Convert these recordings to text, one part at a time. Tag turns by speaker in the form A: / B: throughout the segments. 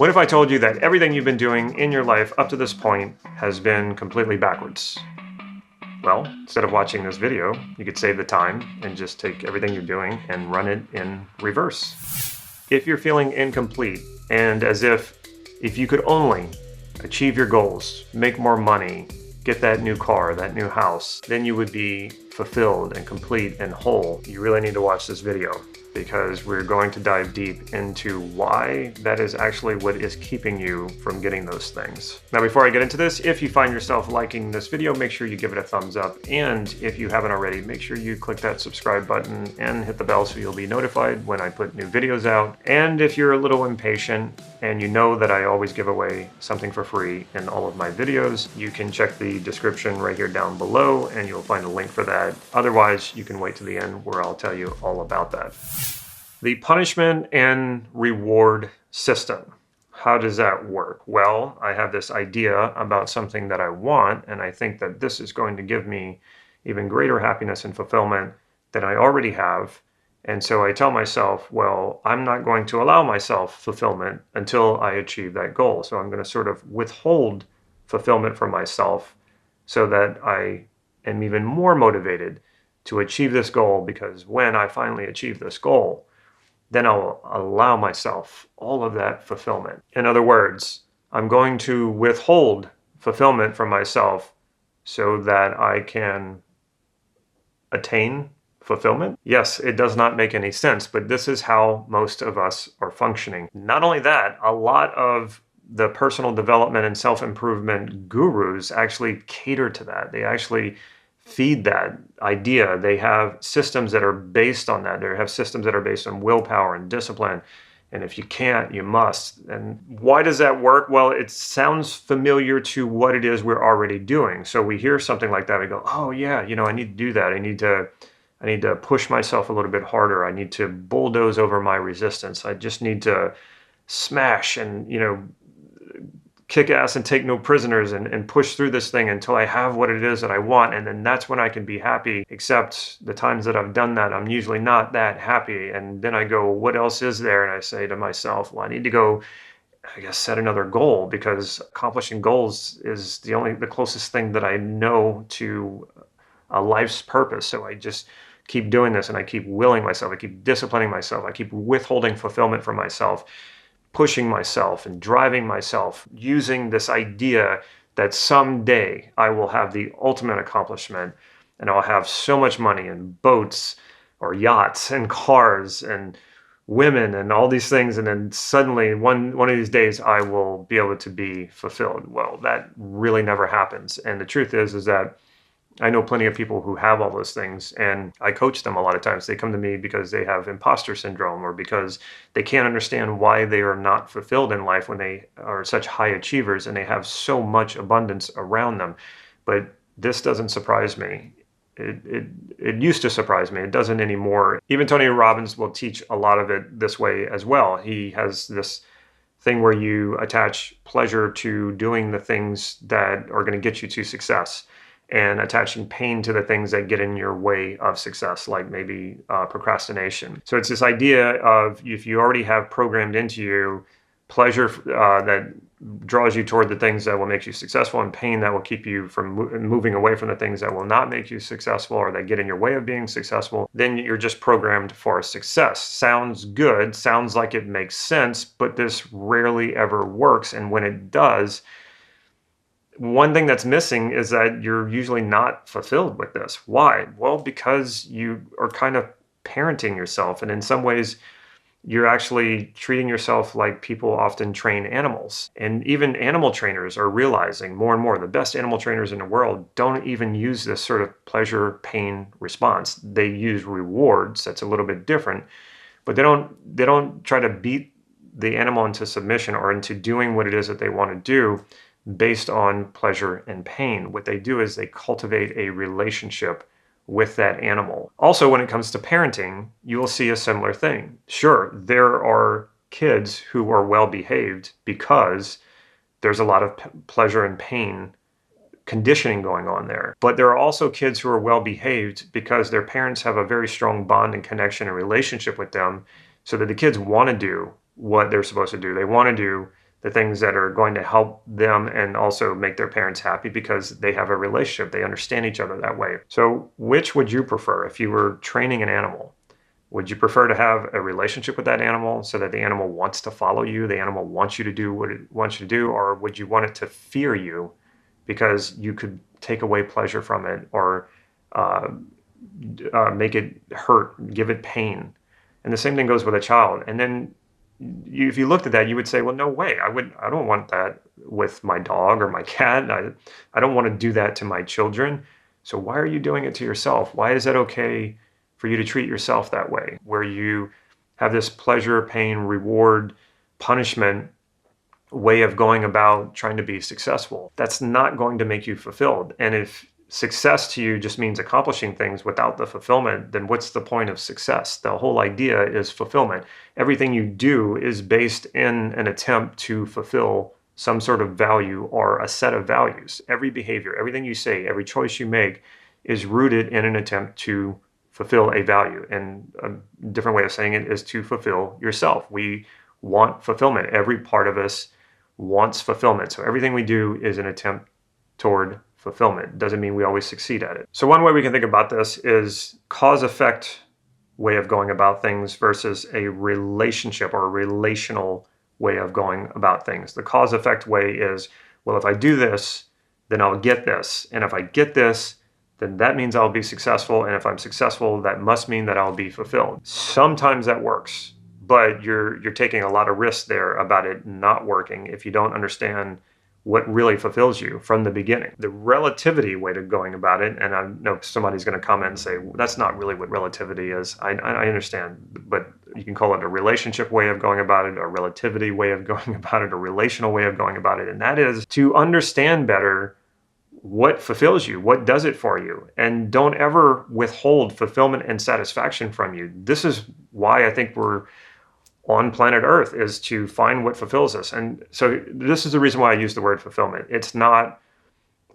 A: What if I told you that everything you've been doing in your life up to this point has been completely backwards? Well, instead of watching this video, you could save the time and just take everything you're doing and run it in reverse. If you're feeling incomplete and as if you could only achieve your goals, make more money, get that new car, that new house, then you would be fulfilled and complete and whole. You really need to watch this video because we're going to dive deep into why that is actually what is keeping you from getting those things. Now, before I get into this, if you find yourself liking this video, make sure you give it a thumbs up. And if you haven't already, make sure you click that subscribe button and hit the bell so you'll be notified when I put new videos out. And if you're a little impatient and you know that I always give away something for free in all of my videos, you can check the description right here down below and you'll find a link for that. Otherwise, you can wait to the end where I'll tell you all about that. The punishment and reward system. How does that work? Well, I have this idea about something that I want, and I think that this is going to give me even greater happiness and fulfillment than I already have. And so I tell myself, well, I'm not going to allow myself fulfillment until I achieve that goal. So I'm going to sort of withhold fulfillment from myself so that I am even more motivated to achieve this goal, because when I finally achieve this goal, then I'll allow myself all of that fulfillment. In other words, I'm going to withhold fulfillment from myself so that I can attain fulfillment. Yes, it does not make any sense, but this is how most of us are functioning. Not only that, a lot of the personal development and self-improvement gurus actually cater to that. They actually feed that idea. They have systems that are based on that. They have systems that are based on willpower and discipline. And if you can't, you must. And why does that work? Well, it sounds familiar to what it is we're already doing. So we hear something like that, we go, oh yeah, I need to do that. I need to push myself a little bit harder. I need to bulldoze over my resistance. I just need to smash and, kick ass and take no prisoners and push through this thing until I have what it is that I want. And then that's when I can be happy. Except the times that I've done that, I'm usually not that happy. And then I go, what else is there? And I say to myself, well, I need to go, I guess, set another goal, because accomplishing goals is the closest thing that I know to a life's purpose. So I just keep doing this and I keep willing myself. I keep disciplining myself. I keep withholding fulfillment from myself, pushing myself and driving myself, using this idea that someday I will have the ultimate accomplishment and I'll have so much money and boats or yachts and cars and women and all these things. And then suddenly one of these days I will be able to be fulfilled. Well, that really never happens. And the truth is that I know plenty of people who have all those things, and I coach them a lot of times. They come to me because they have imposter syndrome or because they can't understand why they are not fulfilled in life when they are such high achievers and they have so much abundance around them. But this doesn't surprise me. It used to surprise me. It doesn't anymore. Even Tony Robbins will teach a lot of it this way as well. He has this thing where you attach pleasure to doing the things that are going to get you to success, and attaching pain to the things that get in your way of success, like maybe procrastination. So it's this idea of, if you already have programmed into you pleasure that draws you toward the things that will make you successful, and pain that will keep you from moving away from the things that will not make you successful or that get in your way of being successful, then you're just programmed for success. Sounds good, sounds like it makes sense, but this rarely ever works. And when it does, one thing that's missing is that you're usually not fulfilled with this. Why? Well, because you are kind of parenting yourself. And in some ways, you're actually treating yourself like people often train animals. And even animal trainers are realizing more and more, the best animal trainers in the world don't even use this sort of pleasure-pain response. They use rewards. That's a little bit different. But they don't try to beat the animal into submission or into doing what it is that they want to do based on pleasure and pain. What they do is they cultivate a relationship with that animal. Also, when it comes to parenting, you will see a similar thing. Sure, there are kids who are well behaved because there's a lot of pleasure and pain conditioning going on there. But there are also kids who are well behaved because their parents have a very strong bond and connection and relationship with them, so that the kids want to do what they're supposed to do. They want to do the things that are going to help them and also make their parents happy because they have a relationship. They understand each other that way. So which would you prefer if you were training an animal? Would you prefer to have a relationship with that animal so that the animal wants to follow you, the animal wants you to do what it wants you to do, or would you want it to fear you because you could take away pleasure from it or uh, make it hurt, give it pain? And the same thing goes with a child. And then if you looked at that, you would say, well, no way. I don't want that with my dog or my cat. I don't want to do that to my children. So why are you doing it to yourself? Why is that okay for you to treat yourself that way, where you have this pleasure, pain, reward, punishment way of going about trying to be successful? That's not going to make you fulfilled. And if success to you just means accomplishing things without the fulfillment, then what's the point of success? The whole idea is fulfillment. Everything you do is based in an attempt to fulfill some sort of value or a set of values. Every behavior, everything you say, every choice you make is rooted in an attempt to fulfill a value. And a different way of saying it is to fulfill yourself. We want fulfillment. Every part of us wants fulfillment. So everything we do is an attempt toward fulfillment. Doesn't mean we always succeed at it. So one way we can think about this is cause-effect way of going about things versus a relationship or a relational way of going about things. The cause-effect way is, well, if I do this, then I'll get this. And if I get this, then that means I'll be successful. And if I'm successful, that must mean that I'll be fulfilled. Sometimes that works, but you're taking a lot of risks there about it not working if you don't understand what really fulfills you from the beginning. The relativity way to going about it, and I know somebody's going to comment and say, well, that's not really what relativity is. I understand, but you can call it a relationship way of going about it, a relativity way of going about it, a relational way of going about it. And that is to understand better what fulfills you, what does it for you, and don't ever withhold fulfillment and satisfaction from you. This is why I think we're on planet Earth, is to find what fulfills us. And so this is the reason why I use the word fulfillment. It's not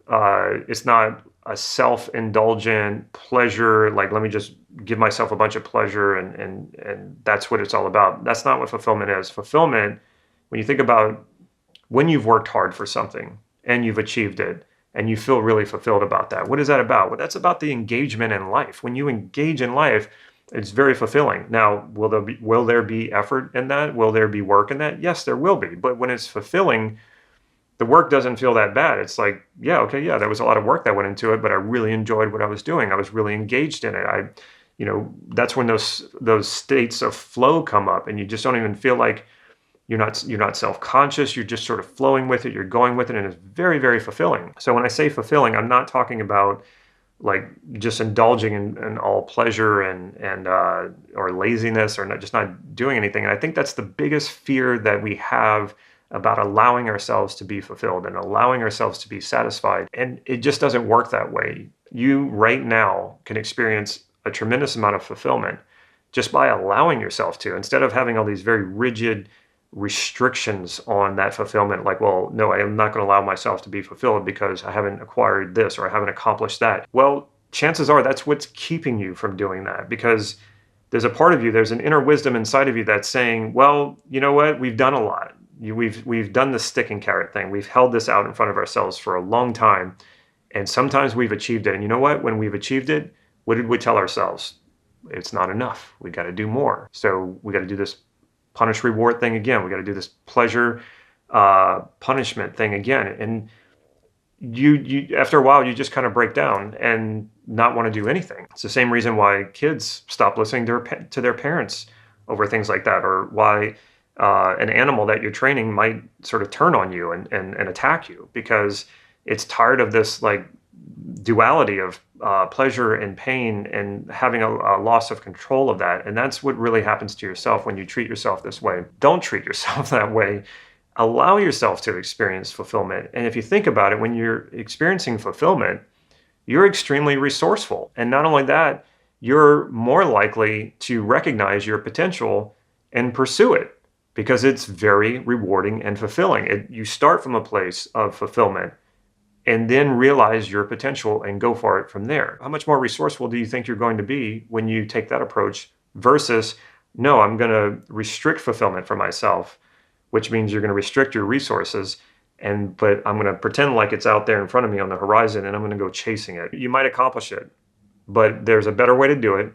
A: a self-indulgent pleasure, like let me just give myself a bunch of pleasure and that's what it's all about. That's not what fulfillment is. Fulfillment, when you think about when you've worked hard for something and you've achieved it, and you feel really fulfilled about that. What is that about? Well, that's about the engagement in life. When you engage in life, it's very fulfilling. Now, will there be effort in that? Will there be work in that? Yes, there will be. But when it's fulfilling, the work doesn't feel that bad. It's like, yeah, okay, yeah, there was a lot of work that went into it, but I really enjoyed what I was doing. I was really engaged in it. That's when those states of flow come up, and you just don't even feel like you're not self-conscious. You're just sort of flowing with it. You're going with it, and it's very, very fulfilling. So when I say fulfilling, I'm not talking about like just indulging in all pleasure and or laziness or not doing anything. And I think that's the biggest fear that we have about allowing ourselves to be fulfilled and allowing ourselves to be satisfied. And it just doesn't work that way. You right now can experience a tremendous amount of fulfillment just by allowing yourself to, instead of having all these very rigid restrictions on that fulfillment, like, well, no, I am not going to allow myself to be fulfilled because I haven't acquired this or I haven't accomplished that. Well, chances are that's what's keeping you from doing that, because there's a part of you, there's an inner wisdom inside of you that's saying, well, you know what, we've done a lot. We've done the stick and carrot thing. We've held this out in front of ourselves for a long time, and sometimes we've achieved it. And you know what, when we've achieved it, what did we tell ourselves? It's not enough. We got to do more. So we got to do this punish reward thing again. We got to do this pleasure punishment thing again. And you after a while, you just kind of break down and not want to do anything. It's the same reason why kids stop listening to their parents over things like that, or why an animal that you're training might sort of turn on you and attack you, because it's tired of this like duality of pleasure and pain and having a loss of control of that. And that's what really happens to yourself when you treat yourself this way. Don't treat yourself that way. Allow yourself to experience fulfillment. And if you think about it, when you're experiencing fulfillment, you're extremely resourceful. And not only that, you're more likely to recognize your potential and pursue it, because it's very rewarding and fulfilling. You start from a place of fulfillment and then realize your potential and go for it from there. How much more resourceful do you think you're going to be when you take that approach versus, no, I'm going to restrict fulfillment for myself? which means you're going to restrict your resources. But I'm going to pretend like it's out there in front of me on the horizon, and I'm going to go chasing it. You might accomplish it, but there's a better way to do it.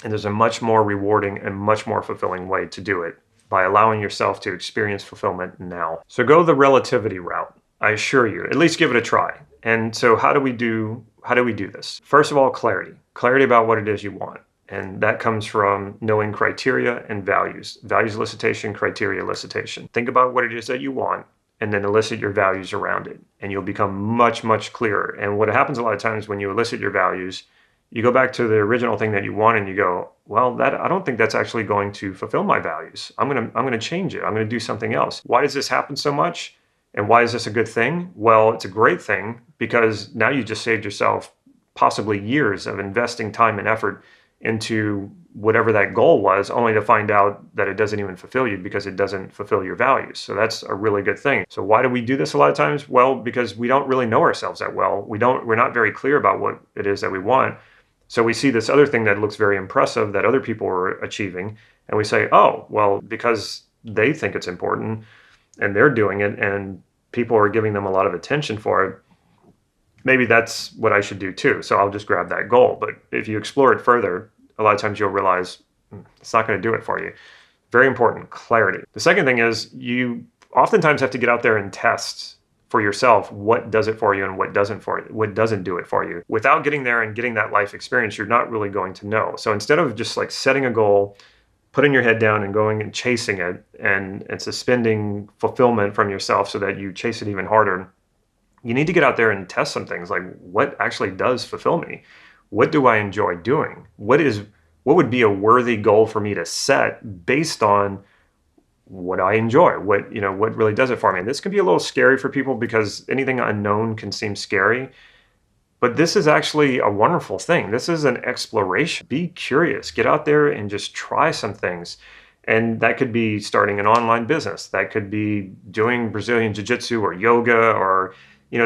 A: And there's a much more rewarding and much more fulfilling way to do it by allowing yourself to experience fulfillment now. So go the relativity route. I assure you, at least give it a try. And so how do we do this? First of all, clarity. Clarity about what it is you want. And that comes from knowing criteria and values. Values elicitation, criteria elicitation. Think about what it is that you want and then elicit your values around it. And you'll become much, much clearer. And what happens a lot of times when you elicit your values, you go back to the original thing that you want and you go, well, I don't think that's actually going to fulfill my values. I'm gonna change it. I'm gonna do something else. Why does this happen so much? And why is this a good thing? Well, it's a great thing because now you just saved yourself possibly years of investing time and effort into whatever that goal was, only to find out that it doesn't even fulfill you because it doesn't fulfill your values. So that's a really good thing. So why do we do this a lot of times? Well, because we don't really know ourselves that well. We're not very clear about what it is that we want. So we see this other thing that looks very impressive that other people are achieving, and we say, oh, well, because they think it's important and they're doing it and people are giving them a lot of attention for it, maybe that's what I should do too. So I'll just grab that goal. But if you explore it further, a lot of times you'll realize it's not going to do it for you. Very important, clarity. The second thing is you oftentimes have to get out there and test for yourself what does it for you and what doesn't do it for you. Without getting there and getting that life experience, you're not really going to know. So instead of just like setting a goal, putting your head down and going and chasing it and suspending fulfillment from yourself so that you chase it even harder, you need to get out there and test some things like what actually does fulfill me? What do I enjoy doing? What would be a worthy goal for me to set based on what I enjoy, what really does it for me. And this can be a little scary for people because anything unknown can seem scary, but this is actually a wonderful thing. This is an exploration. Be curious, get out there and just try some things. And that could be starting an online business. That could be doing Brazilian Jiu-Jitsu or yoga or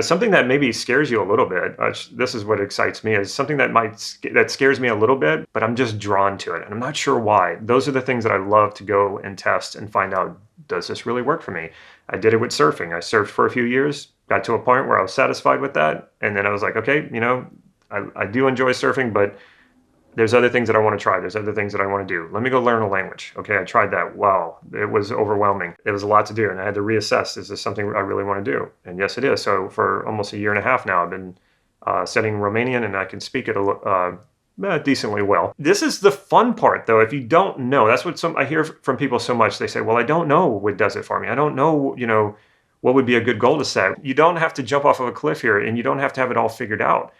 A: something that maybe scares you a little bit. This is what excites me, is something that scares me a little bit, but I'm just drawn to it. And I'm not sure why. Those are the things that I love to go and test and find out, does this really work for me? I did it with surfing. I surfed for a few years, got to a point where I was satisfied with that. And then I was like, okay, I do enjoy surfing, but there's other things that I want to try. There's other things that I want to do. Let me go learn a language. Okay, I tried that. Wow, it was overwhelming. It was a lot to do, and I had to reassess, is this something I really want to do? And yes, it is. So for almost a year and a half now, I've been studying Romanian, and I can speak it decently well. This is the fun part, though. If you don't know, that's what I hear from people so much. They say, well, I don't know what does it for me. I don't know, what would be a good goal to set. You don't have to jump off of a cliff here, and you don't have to have it all figured out.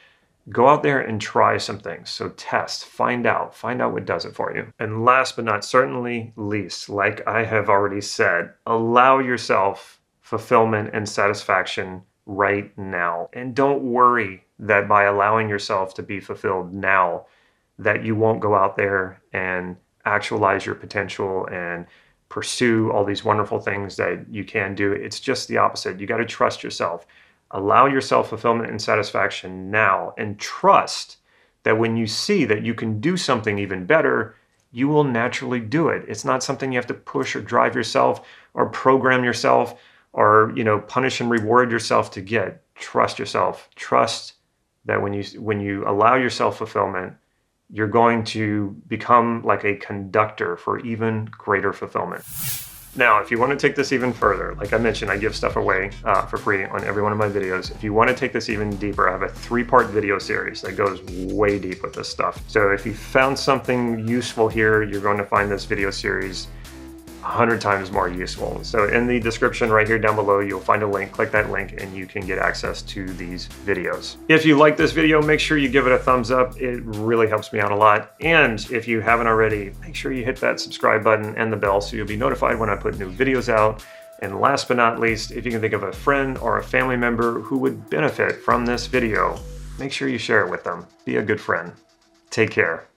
A: Go out there and try some things. So test, find out what does it for you. And last but not certainly least, like I have already said, allow yourself fulfillment and satisfaction right now. And don't worry that by allowing yourself to be fulfilled now, that you won't go out there and actualize your potential and pursue all these wonderful things that you can do. It's just the opposite. You got to trust yourself. Allow yourself fulfillment and satisfaction now, and trust that when you see that you can do something even better, you will naturally do it. It's not something you have to push or drive yourself or program yourself or, punish and reward yourself to get. Trust yourself. Trust that when you allow yourself fulfillment, you're going to become like a conductor for even greater fulfillment. Now, if you want to take this even further, like I mentioned, I give stuff away for free on every one of my videos. If you want to take this even deeper, I have a 3-part video series that goes way deep with this stuff. So if you found something useful here, you're going to find this video series 100 times more useful. So in the description right here down below, you'll find a link. Click that link and you can get access to these videos. If you like this video, make sure you give it a thumbs up. It really helps me out a lot. And if you haven't already, make sure you hit that subscribe button and the bell so you'll be notified when I put new videos out. And last but not least, if you can think of a friend or a family member who would benefit from this video, make sure you share it with them. Be a good friend. Take care.